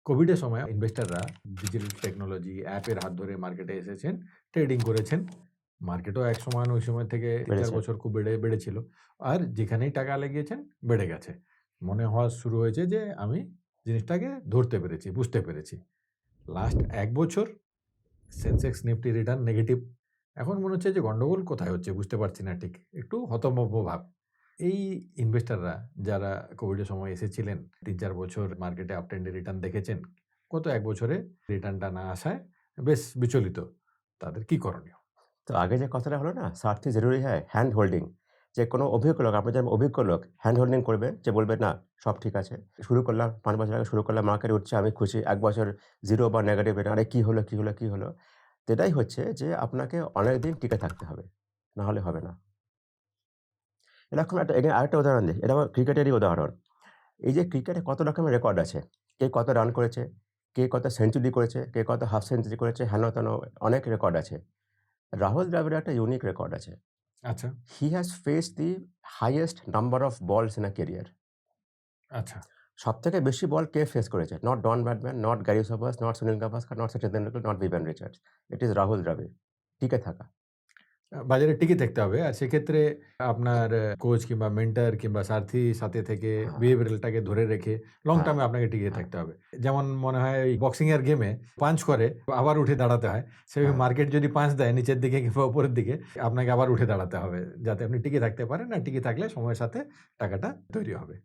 কোভিডের সময় ইনভেস্টররা ডিজিটাল টেকনোলজি অ্যাপের হাত ধরে মার্কেটে এসেছেন, ট্রেডিং করেছেন। মার্কেটও এক সময় ওই সময় থেকে ৩-৪ বেড়েছে। বছর খুব বেড়েছিল। আর যেখানেই টাকা লাগিয়েছেন বেড়ে গেছে। মনে হওয়া শুরু হয়েছে যে আমি জিনিসটাকে ধরতে পেরেছি, বুঝতে পেরেছি। লাস্ট ১ বছর সেনসেক্স নিফটি রিটার্ন নেগেটিভ। এখন মনে হচ্ছে যে গন্ডগোল কোথায় হচ্ছে বুঝতে পারছি না ঠিক। একটু হতভম্ব ভাব। এই ইনভেস্টররা যারা কোভিডের সময় এসেছিলেন, ৩-৪ বছর মার্কেটে আপ ট্রেন্ডে রিটার্ন দেখেছেন। গত ১ বছরে রিটার্নটা না আসায় বেশ বিচলিত। তাদের কি করণীয়? তো আগে যে কথাটা হলো না, "স্বার্থে জরুরি হ্যায় হ্যান্ড হোল্ডিং।" যে কোনো অভিজ্ঞ লোক, আপনি যেমন অভিজ্ঞ লোক হ্যান্ড হোল্ডিং করবে, যে বলবে, "না, সব ঠিক আছে।" শুরু করলাম ৫ বছর আগে শুরু করলাম, মার্কেট উঠছে, আমি খুশি। ১ বছর 0 বা নেগেটিভ রিটার্ন, আরে কি হলো, কি হলো, কি হলো? তো এটাই হচ্ছে যে আপনাকে অনেকদিন টিকে থাকতে হবে। না হলে হবে না। এরকম এটা আরেকটা উদাহরণ দিই। এটা আবার ক্রিকেটেরই উদাহরণ। এই যে ক্রিকেটে কত রকমের রেকর্ড আছে। কে কত রান করেছে, কে কত সেঞ্চুরি করেছে, কে কত হাফ সেঞ্চুরি করেছে, হেন-তেন অনেক রেকর্ড আছে। রাহুল দ্রাবিড়ের একটা ইউনিক রেকর্ড আছে। আচ্ছা, He has faced the highest number of balls in a career. আচ্ছা। সবথেকে বেশি বল কে ফেস করেছে? Not Don Bradman, not Garry Sobers, not Sunil Gavaskar, not Sachin Tendulkar, not Vivian Richards. It is Rahul Dravid. টিকে থাকা। বাজারে টিকে থাকতে হবে। আর সেক্ষেত্রে আপনার কোচ কিংবা মেন্টর কিংবা সারথি সাথে থেকে হ্যাঁ, বিহেভিয়ারালটাকে ধরে রেখে লং হ্যাঁ, টার্মে আপনাকে টিকে হ্যাঁ, থাকতে হবে। যেমন মনে হয় ওই বক্সিং এর গেমে পাঞ্চ করে আবার উঠে দাঁড়াতে হয়। সেভাবে হ্যাঁ। মার্কেট যদি পাঞ্চ দেয় নিচের দিকে কিংবা উপরের দিকে আপনাকে আবার উঠে দাঁড়াতে হবে। যাতে আপনি টিকে থাকতে পারেন। আর টিকে থাকলে সময়ের সাথে টাকাটা তৈরি হবে।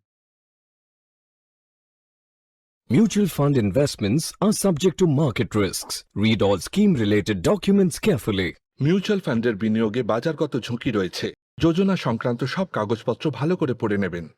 Mutual fund investments are subject to market risks. Read all scheme related documents carefully. Mutual ফান্ডের বিনিয়োগে বাজারগত ঝুঁকি রয়েছে। যোজনা সংক্রান্ত সব কাগজপত্র ভালো করে পড়ে নেবেন।